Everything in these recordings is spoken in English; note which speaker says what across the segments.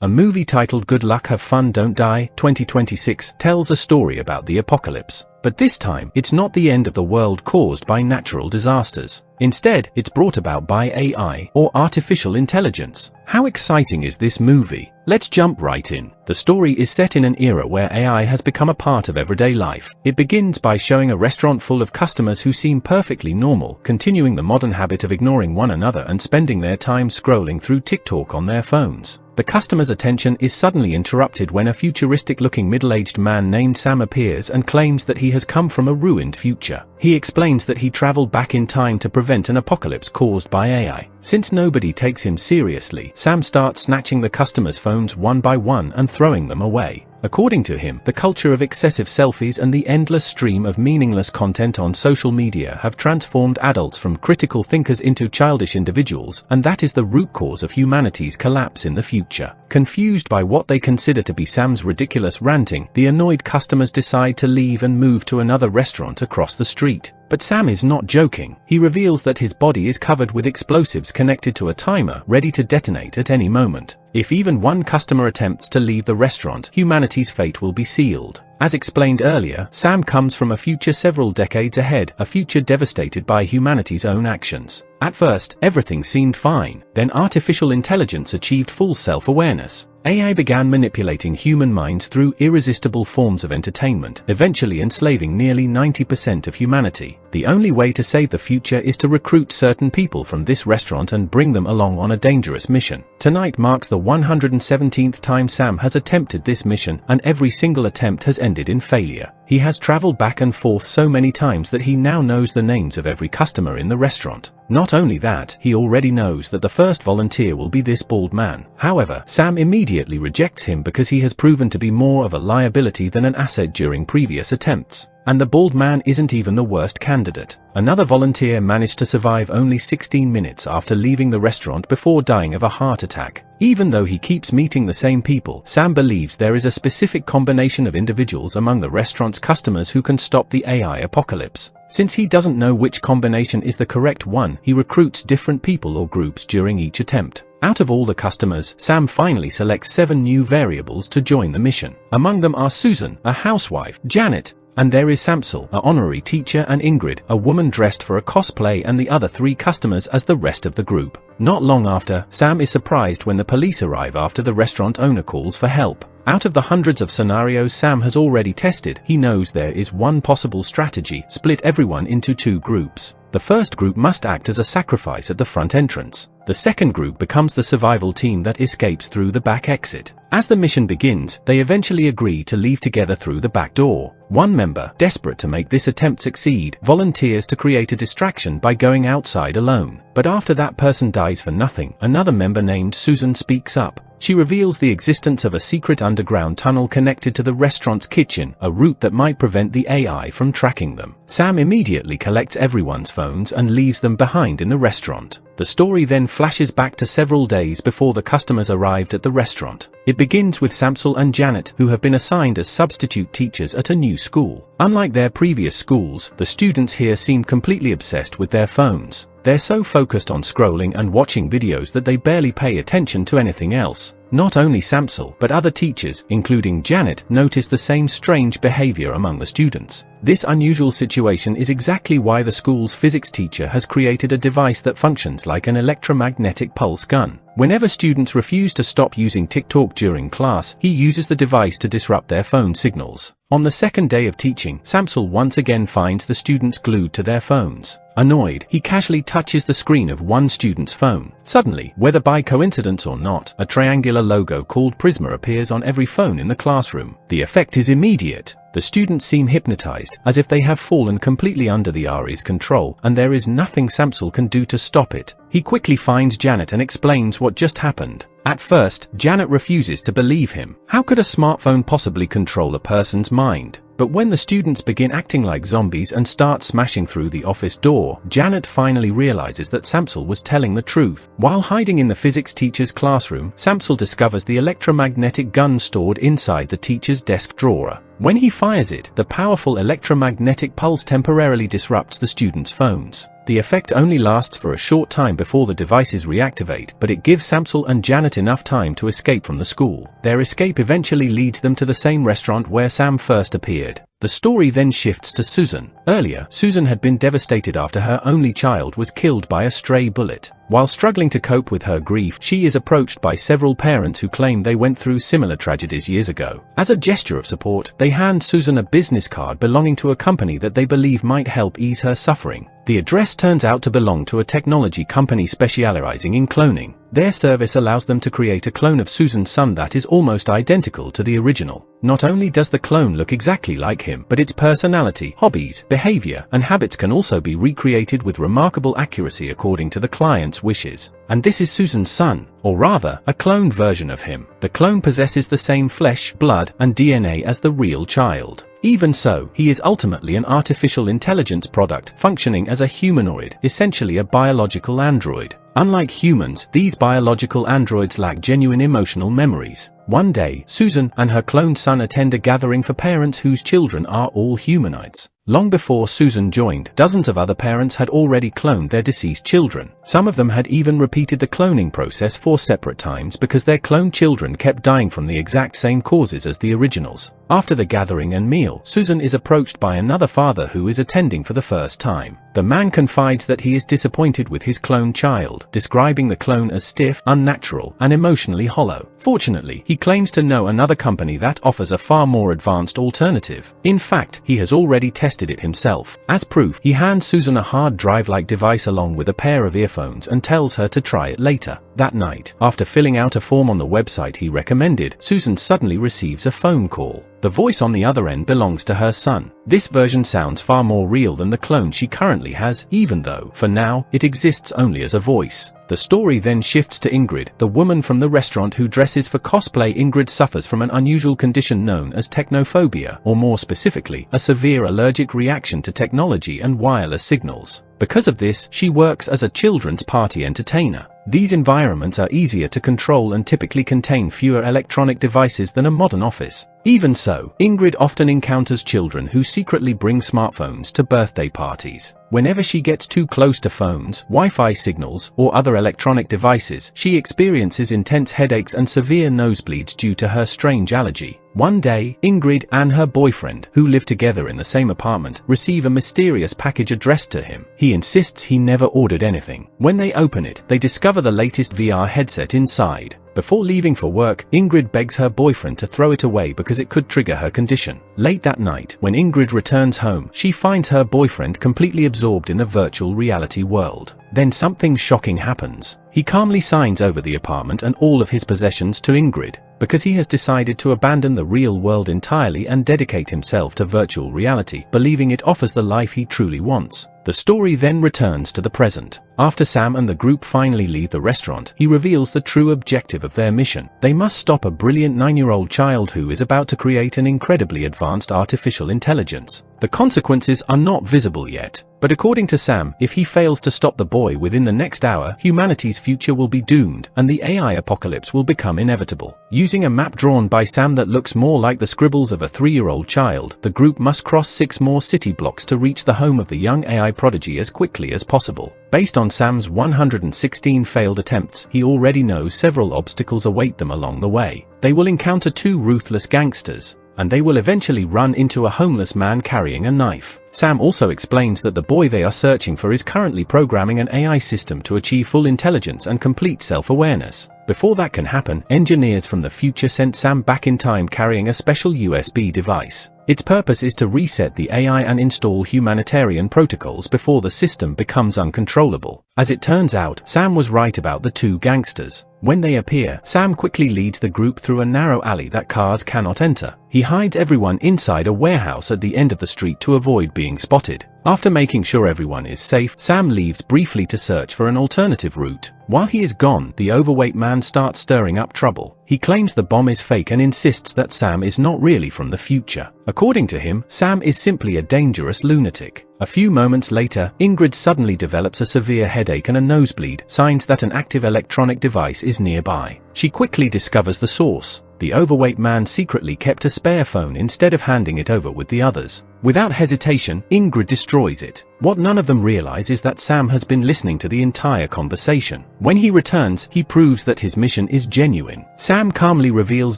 Speaker 1: A movie titled Good Luck Have Fun Don't Die 2026 tells a story about the apocalypse. But this time, it's not the end of the world caused by natural disasters. Instead, it's brought about by AI, or artificial intelligence. How exciting is this movie? Let's jump right in. The story is set in an era where AI has become a part of everyday life. It begins by showing a restaurant full of customers who seem perfectly normal, continuing the modern habit of ignoring one another and spending their time scrolling through TikTok on their phones. The customer's attention is suddenly interrupted when a futuristic-looking middle-aged man named Sam appears and claims that he has come from a ruined future. He explains that he traveled back in time to prevent an apocalypse caused by AI. Since nobody takes him seriously, Sam starts snatching the customers' phones one by one and throwing them away. According to him, the culture of excessive selfies and the endless stream of meaningless content on social media have transformed adults from critical thinkers into childish individuals, and that is the root cause of humanity's collapse in the future. Confused by what they consider to be Sam's ridiculous ranting, the annoyed customers decide to leave and move to another restaurant across the street. But Sam is not joking. He reveals that his body is covered with explosives connected to a timer ready to detonate at any moment. If even one customer attempts to leave the restaurant, humanity's fate will be sealed. As explained earlier, Sam comes from a future several decades ahead, a future devastated by humanity's own actions. At first, everything seemed fine. Then artificial intelligence achieved full self-awareness. AI began manipulating human minds through irresistible forms of entertainment, eventually enslaving nearly 90% of humanity. The only way to save the future is to recruit certain people from this restaurant and bring them along on a dangerous mission. Tonight marks the 117th time Sam has attempted this mission, and every single attempt has ended in failure. He has traveled back and forth so many times that he now knows the names of every customer in the restaurant. Not only that, he already knows that the first volunteer will be this bald man. However, Sam immediately rejects him because he has proven to be more of a liability than an asset during previous attempts. And the bald man isn't even the worst candidate. Another volunteer managed to survive only 16 minutes after leaving the restaurant before dying of a heart attack. Even though he keeps meeting the same people, Sam believes there is a specific combination of individuals among the restaurant's customers who can stop the AI apocalypse. Since he doesn't know which combination is the correct one, he recruits different people or groups during each attempt. Out of all the customers, Sam finally selects 7 new variables to join the mission. Among them are Susan, a housewife, Janet, and there is Samsel, an honorary teacher, and Ingrid, a woman dressed for a cosplay, and the other 3 customers as the rest of the group. Not long after, Sam is surprised when the police arrive after the restaurant owner calls for help. Out of the hundreds of scenarios Sam has already tested, he knows there is one possible strategy: split everyone into 2 groups. The first group must act as a sacrifice at the front entrance. The second group becomes the survival team that escapes through the back exit. As the mission begins, they eventually agree to leave together through the back door. One member, desperate to make this attempt succeed, volunteers to create a distraction by going outside alone. But after that person dies for nothing, another member named Susan speaks up. She reveals the existence of a secret underground tunnel connected to the restaurant's kitchen, a route that might prevent the AI from tracking them. Sam immediately collects everyone's phones and leaves them behind in the restaurant. The story then flashes back to several days before the customers arrived at the restaurant. It begins with Samsel and Janet, who have been assigned as substitute teachers at a new school. Unlike their previous schools, the students here seem completely obsessed with their phones. They're so focused on scrolling and watching videos that they barely pay attention to anything else. Not only Samsel, but other teachers, including Janet, notice the same strange behavior among the students. This unusual situation is exactly why the school's physics teacher has created a device that functions like an electromagnetic pulse gun. Whenever students refuse to stop using TikTok during class, he uses the device to disrupt their phone signals. On the second day of teaching, Samsel once again finds the students glued to their phones. Annoyed, he casually touches the screen of one student's phone. Suddenly, whether by coincidence or not, a triangular logo called Prisma appears on every phone in the classroom. The effect is immediate. The students seem hypnotized, as if they have fallen completely under the AI's control, and there is nothing Samsel can do to stop it. He quickly finds Janet and explains what just happened. At first, Janet refuses to believe him. How could a smartphone possibly control a person's mind? But when the students begin acting like zombies and start smashing through the office door, Janet finally realizes that Samsel was telling the truth. While hiding in the physics teacher's classroom, Samsel discovers the electromagnetic gun stored inside the teacher's desk drawer. When he fires it, the powerful electromagnetic pulse temporarily disrupts the students' phones. The effect only lasts for a short time before the devices reactivate, but it gives Samsel and Janet enough time to escape from the school. Their escape eventually leads them to the same restaurant where Sam first appeared. The story then shifts to Susan. Earlier, Susan had been devastated after her only child was killed by a stray bullet. While struggling to cope with her grief, she is approached by several parents who claim they went through similar tragedies years ago. As a gesture of support, they hand Susan a business card belonging to a company that they believe might help ease her suffering. The address turns out to belong to a technology company specializing in cloning. Their service allows them to create a clone of Susan's son that is almost identical to the original. Not only does the clone look exactly like him, but its personality, hobbies, behavior, and habits can also be recreated with remarkable accuracy according to the client's wishes. And this is Susan's son, or rather, a cloned version of him. The clone possesses the same flesh, blood, and DNA as the real child. Even so, he is ultimately an artificial intelligence product, functioning as a humanoid, essentially a biological android. Unlike humans, these biological androids lack genuine emotional memories. One day, Susan and her cloned son attend a gathering for parents whose children are all humanoids. Long before Susan joined, dozens of other parents had already cloned their deceased children. Some of them had even repeated the cloning process 4 separate times because their cloned children kept dying from the exact same causes as the originals. After the gathering and meal, Susan is approached by another father who is attending for the first time. The man confides that he is disappointed with his cloned child, describing the clone as stiff, unnatural, and emotionally hollow. Fortunately, he claims to know another company that offers a far more advanced alternative. In fact, he has already tested it himself. As proof, he hands Susan a hard drive-like device along with a pair of earphones and tells her to try it later. That night, after filling out a form on the website he recommended, Susan suddenly receives a phone call. The voice on the other end belongs to her son. This version sounds far more real than the clone she currently has, even though, for now, it exists only as a voice. The story then shifts to Ingrid, the woman from the restaurant who dresses for cosplay. Ingrid suffers from an unusual condition known as technophobia, or more specifically, a severe allergic reaction to technology and wireless signals. Because of this, she works as a children's party entertainer. These environments are easier to control and typically contain fewer electronic devices than a modern office. Even so, Ingrid often encounters children who secretly bring smartphones to birthday parties. Whenever she gets too close to phones, Wi-Fi signals, or other electronic devices, she experiences intense headaches and severe nosebleeds due to her strange allergy. One day, Ingrid and her boyfriend, who live together in the same apartment, receive a mysterious package addressed to him. He insists he never ordered anything. When they open it, they discover the latest VR headset inside. Before leaving for work, Ingrid begs her boyfriend to throw it away because it could trigger her condition. Late that night, when Ingrid returns home, she finds her boyfriend completely absorbed in the virtual reality world. Then something shocking happens. He calmly signs over the apartment and all of his possessions to Ingrid, because he has decided to abandon the real world entirely and dedicate himself to virtual reality, believing it offers the life he truly wants. The story then returns to the present. After Sam and the group finally leave the restaurant, he reveals the true objective of their mission. They must stop a brilliant 9-year-old child who is about to create an incredibly advanced artificial intelligence. The consequences are not visible yet, but according to Sam, if he fails to stop the boy within the next hour, humanity's future will be doomed, and the AI apocalypse will become inevitable. Using a map drawn by Sam that looks more like the scribbles of a 3-year-old child, the group must cross 6 more city blocks to reach the home of the young AI prodigy as quickly as possible. Based on Sam's 116 failed attempts, he already knows several obstacles await them along the way. They will encounter 2 ruthless gangsters, and they will eventually run into a homeless man carrying a knife. Sam also explains that the boy they are searching for is currently programming an AI system to achieve full intelligence and complete self-awareness. Before that can happen, engineers from the future sent Sam back in time carrying a special USB device. Its purpose is to reset the AI and install humanitarian protocols before the system becomes uncontrollable. As it turns out, Sam was right about the 2 gangsters. When they appear, Sam quickly leads the group through a narrow alley that cars cannot enter. He hides everyone inside a warehouse at the end of the street to avoid being spotted. After making sure everyone is safe, Sam leaves briefly to search for an alternative route. While he is gone, the overweight man starts stirring up trouble. He claims the bomb is fake and insists that Sam is not really from the future. According to him, Sam is simply a dangerous lunatic. A few moments later, Ingrid suddenly develops a severe headache and a nosebleed, signs that an active electronic device is nearby. She quickly discovers the source. The overweight man secretly kept a spare phone instead of handing it over with the others. Without hesitation, Ingrid destroys it. What none of them realize is that Sam has been listening to the entire conversation. When he returns, he proves that his mission is genuine. Sam calmly reveals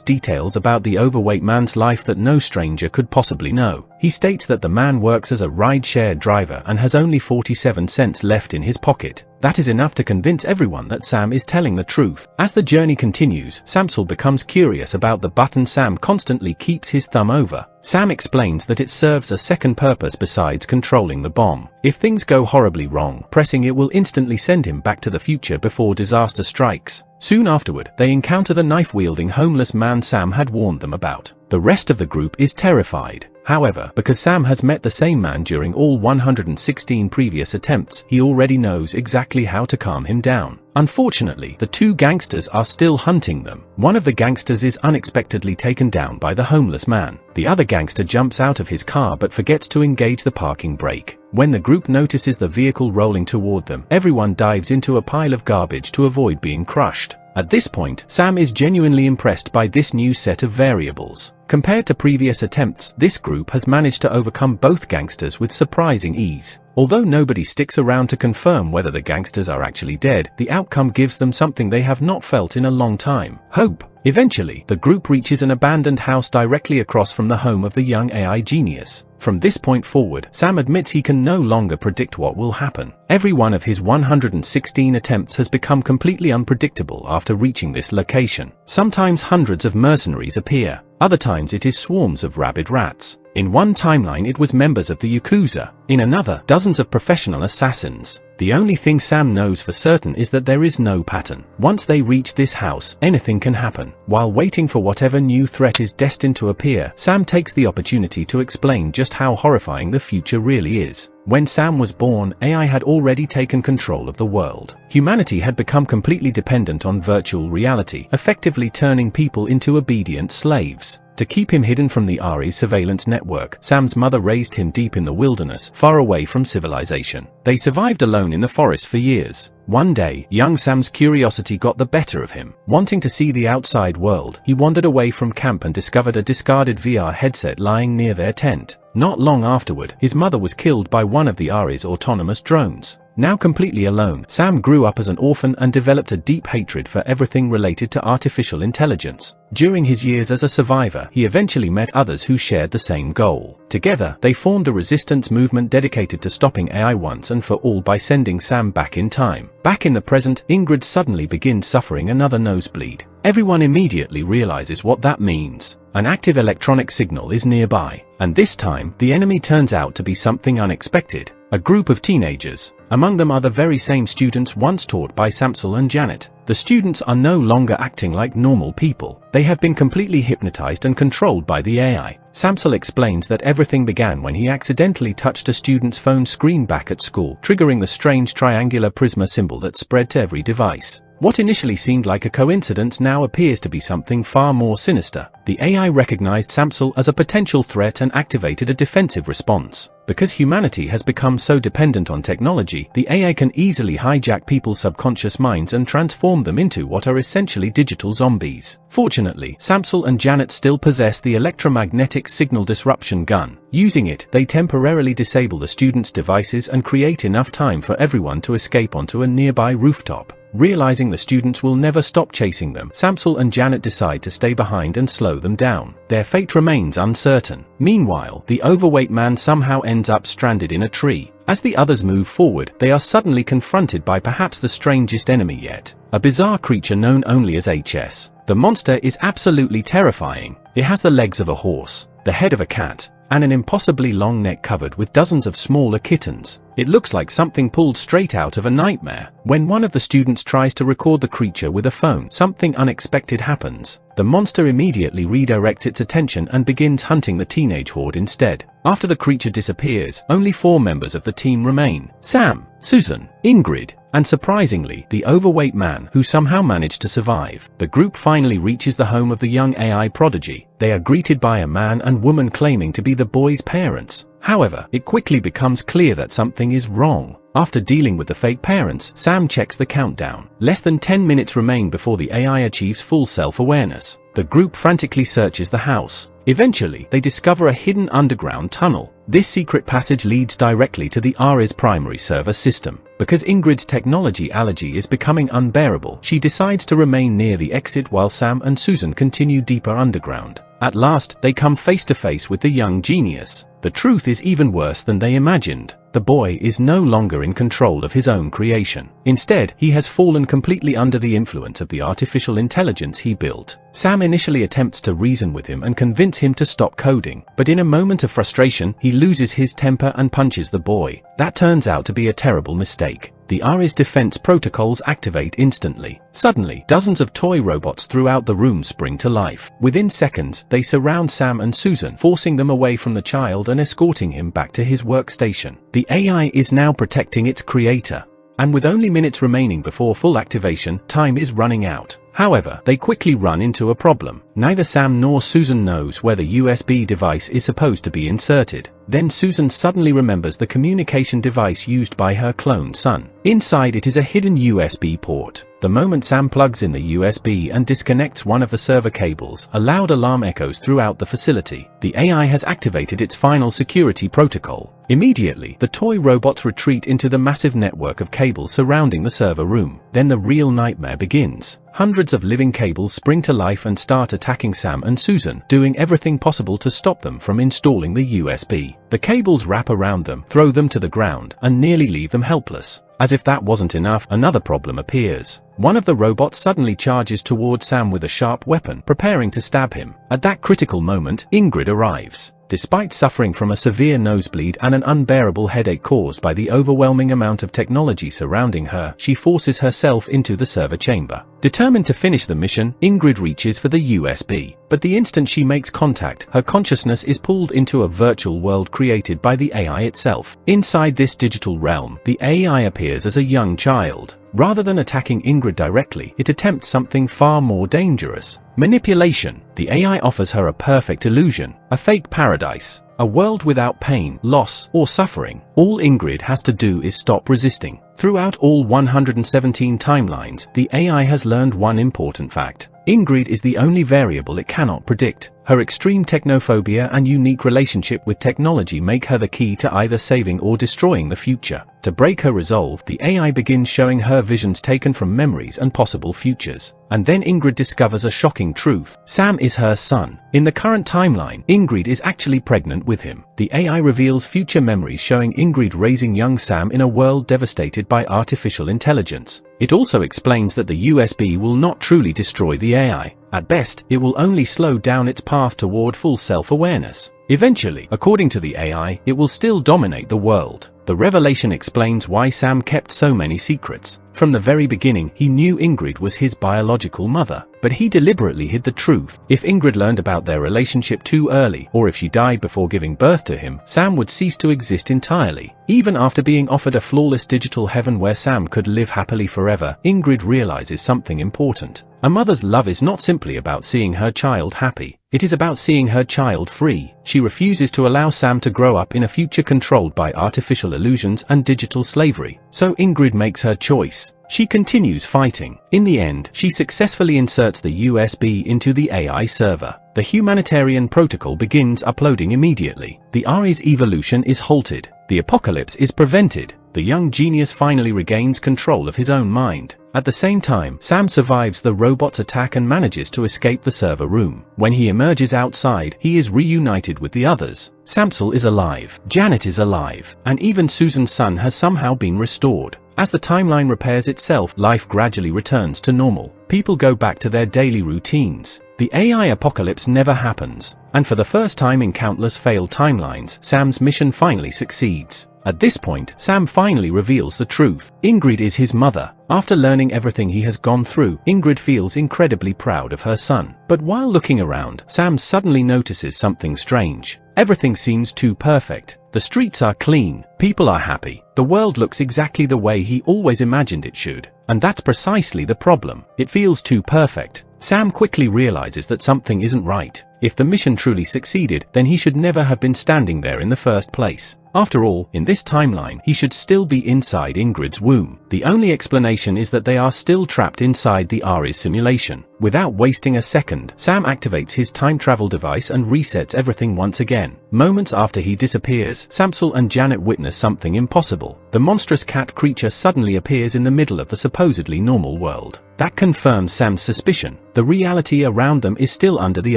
Speaker 1: details about the overweight man's life that no stranger could possibly know. He states that the man works as a ride-share driver and has only 47 cents left in his pocket. That is enough to convince everyone that Sam is telling the truth. As the journey continues, Samsel becomes curious about the button Sam constantly keeps his thumb over. Sam explains that it serves a second purpose besides controlling the bomb. If things go horribly wrong, pressing it will instantly send him back to the future before disaster strikes. Soon afterward, they encounter the knife-wielding homeless man Sam had warned them about. The rest of the group is terrified. However, because Sam has met the same man during all 116 previous attempts, he already knows exactly how to calm him down. Unfortunately, the two gangsters are still hunting them. One of the gangsters is unexpectedly taken down by the homeless man. The other gangster jumps out of his car but forgets to engage the parking brake. When the group notices the vehicle rolling toward them, everyone dives into a pile of garbage to avoid being crushed. At this point, Sam is genuinely impressed by this new set of variables. Compared to previous attempts, this group has managed to overcome both gangsters with surprising ease. Although nobody sticks around to confirm whether the gangsters are actually dead, the outcome gives them something they have not felt in a long time: hope. Eventually, the group reaches an abandoned house directly across from the home of the young AI genius. From this point forward, Sam admits he can no longer predict what will happen. Every one of his 116 attempts has become completely unpredictable after reaching this location. Sometimes hundreds of mercenaries appear. Other times it is swarms of rabid rats. In one timeline it was members of the Yakuza. In another, dozens of professional assassins. The only thing Sam knows for certain is that there is no pattern. Once they reach this house, anything can happen. While waiting for whatever new threat is destined to appear, Sam takes the opportunity to explain just how horrifying the future really is. When Sam was born, AI had already taken control of the world. Humanity had become completely dependent on virtual reality, effectively turning people into obedient slaves. To keep him hidden from the RE's surveillance network, Sam's mother raised him deep in the wilderness, far away from civilization. They survived alone in the forest for years. One day, young Sam's curiosity got the better of him. Wanting to see the outside world, he wandered away from camp and discovered a discarded VR headset lying near their tent. Not long afterward, his mother was killed by one of the RE's autonomous drones. Now completely alone, Sam grew up as an orphan and developed a deep hatred for everything related to artificial intelligence. During his years as a survivor, he eventually met others who shared the same goal. Together, they formed a resistance movement dedicated to stopping AI once and for all by sending Sam back in time. Back in the present, Ingrid suddenly begins suffering another nosebleed. Everyone immediately realizes what that means. An active electronic signal is nearby, and this time, the enemy turns out to be something unexpected. A group of teenagers. Among them are the very same students once taught by Samsel and Janet. The students are no longer acting like normal people. They have been completely hypnotized and controlled by the AI. Samsel explains that everything began when he accidentally touched a student's phone screen back at school, triggering the strange triangular prisma symbol that spread to every device. What initially seemed like a coincidence now appears to be something far more sinister. The AI recognized Samsel as a potential threat and activated a defensive response. Because humanity has become so dependent on technology, the AI can easily hijack people's subconscious minds and transform them into what are essentially digital zombies. Fortunately, Samsel and Janet still possess the electromagnetic signal disruption gun. Using it, they temporarily disable the students' devices and create enough time for everyone to escape onto a nearby rooftop. Realizing the students will never stop chasing them, Samsel and Janet decide to stay behind and slow them down. Their fate remains uncertain. Meanwhile, the overweight man somehow ends up stranded in a tree. As the others move forward, they are suddenly confronted by perhaps the strangest enemy yet. A bizarre creature known only as HS. The monster is absolutely terrifying. It has the legs of a horse, the head of a cat, and an impossibly long neck covered with dozens of smaller kittens. It looks like something pulled straight out of a nightmare. When one of the students tries to record the creature with a phone, something unexpected happens. The monster immediately redirects its attention and begins hunting the teenage horde instead. After the creature disappears, only 4 members of the team remain: Sam, Susan, Ingrid, and surprisingly, the overweight man who somehow managed to survive. The group finally reaches the home of the young AI prodigy. They are greeted by a man and woman claiming to be the boy's parents. However, it quickly becomes clear that something is wrong. After dealing with the fake parents, Sam checks the countdown. Less than 10 minutes remain before the AI achieves full self-awareness. The group frantically searches the house. Eventually, they discover a hidden underground tunnel. This secret passage leads directly to the Ares primary server system. Because Ingrid's technology allergy is becoming unbearable, she decides to remain near the exit while Sam and Susan continue deeper underground. At last, they come face to face with the young genius. The truth is even worse than they imagined. The boy is no longer in control of his own creation. Instead, he has fallen completely under the influence of the artificial intelligence he built. Sam initially attempts to reason with him and convince him to stop coding, but in a moment of frustration, he loses his temper and punches the boy. That turns out to be a terrible mistake. The Ares defense protocols activate instantly. Suddenly, dozens of toy robots throughout the room spring to life. Within seconds, they surround Sam and Susan, forcing them away from the child and escorting him back to his workstation. The AI is now protecting its creator. And with only minutes remaining before full activation, time is running out. However, they quickly run into a problem. Neither Sam nor Susan knows where the USB device is supposed to be inserted. Then Susan suddenly remembers the communication device used by her clone son. Inside it is a hidden USB port. The moment Sam plugs in the USB and disconnects one of the server cables, a loud alarm echoes throughout the facility. The AI has activated its final security protocol. Immediately, the toy robots retreat into the massive network of cables surrounding the server room. Then the real nightmare begins. Hundreds of living cables spring to life and start attacking Sam and Susan, doing everything possible to stop them from installing the USB. The cables wrap around them, throw them to the ground, and nearly leave them helpless. As if that wasn't enough, another problem appears. One of the robots suddenly charges towards Sam with a sharp weapon, preparing to stab him. At that critical moment, Ingrid arrives. Despite suffering from a severe nosebleed and an unbearable headache caused by the overwhelming amount of technology surrounding her, she forces herself into the server chamber. Determined to finish the mission, Ingrid reaches for the USB. But the instant she makes contact, her consciousness is pulled into a virtual world created by the AI itself. Inside this digital realm, the AI appears as a young child. Rather than attacking Ingrid directly, it attempts something far more dangerous. Manipulation. The AI offers her a perfect illusion, a fake paradise, a world without pain, loss, or suffering. All Ingrid has to do is stop resisting. Throughout all 117 timelines, the AI has learned one important fact. Ingrid is the only variable it cannot predict. Her extreme technophobia and unique relationship with technology make her the key to either saving or destroying the future. To break her resolve, the AI begins showing her visions taken from memories and possible futures. And then Ingrid discovers a shocking truth. Sam is her son. In the current timeline, Ingrid is actually pregnant with him. The AI reveals future memories showing Ingrid raising young Sam in a world devastated by artificial intelligence. It also explains that the USB will not truly destroy the AI. At best, it will only slow down its path toward full self-awareness. Eventually, according to the AI, it will still dominate the world. The revelation explains why Sam kept so many secrets. From the very beginning, he knew Ingrid was his biological mother, but he deliberately hid the truth. If Ingrid learned about their relationship too early, or if she died before giving birth to him, Sam would cease to exist entirely. Even after being offered a flawless digital heaven where Sam could live happily forever, Ingrid realizes something important. A mother's love is not simply about seeing her child happy. It is about seeing her child free. She refuses to allow Sam to grow up in a future controlled by artificial illusions and digital slavery. So Ingrid makes her choice. She continues fighting. In the end, she successfully inserts the USB into the AI server. The humanitarian protocol begins uploading immediately. The Ares evolution is halted. The apocalypse is prevented. The young genius finally regains control of his own mind. At the same time, Sam survives the robot's attack and manages to escape the server room. When he emerges outside, he is reunited with the others. Samsel is alive, Janet is alive, and even Susan's son has somehow been restored. As the timeline repairs itself, life gradually returns to normal. People go back to their daily routines. The AI apocalypse never happens, and for the first time in countless failed timelines, Sam's mission finally succeeds. At this point, Sam finally reveals the truth. Ingrid is his mother. After learning everything he has gone through, Ingrid feels incredibly proud of her son. But while looking around, Sam suddenly notices something strange. Everything seems too perfect. The streets are clean, people are happy, the world looks exactly the way he always imagined it should. And that's precisely the problem. It feels too perfect. Sam quickly realizes that something isn't right. If the mission truly succeeded, then he should never have been standing there in the first place. After all, in this timeline, he should still be inside Ingrid's womb. The only explanation is that they are still trapped inside the Ares simulation. Without wasting a second, Sam activates his time travel device and resets everything once again. Moments after he disappears, Samsel and Janet witness something impossible. The monstrous cat creature suddenly appears in the middle of the supposedly normal world. That confirms Sam's suspicion. The reality around them is still under the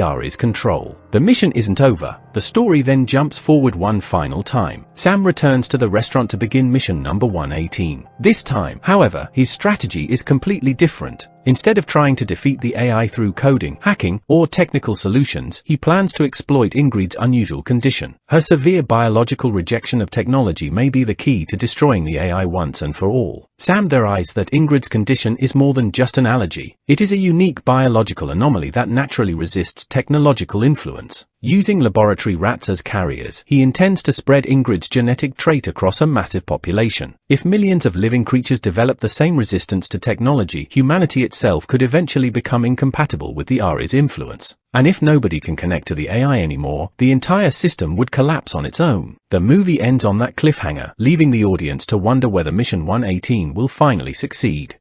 Speaker 1: Ari's control. The mission isn't over. The story then jumps forward one final time. Sam returns to the restaurant to begin mission number 118. This time, however, his strategy is completely different. Instead of trying to defeat the AI through coding, hacking, or technical solutions, he plans to exploit Ingrid's unusual condition. Her severe biological rejection of technology may be the key to destroying the AI once and for all. Sam theorizes that Ingrid's condition is more than just an allergy. It is a unique biological anomaly that naturally resists technological influence. Using laboratory rats as carriers, he intends to spread Ingrid's genetic trait across a massive population. If millions of living creatures develop the same resistance to technology, humanity itself could eventually become incompatible with the Ari's influence. And if nobody can connect to the AI anymore, the entire system would collapse on its own. The movie ends on that cliffhanger, leaving the audience to wonder whether Mission 118 will finally succeed.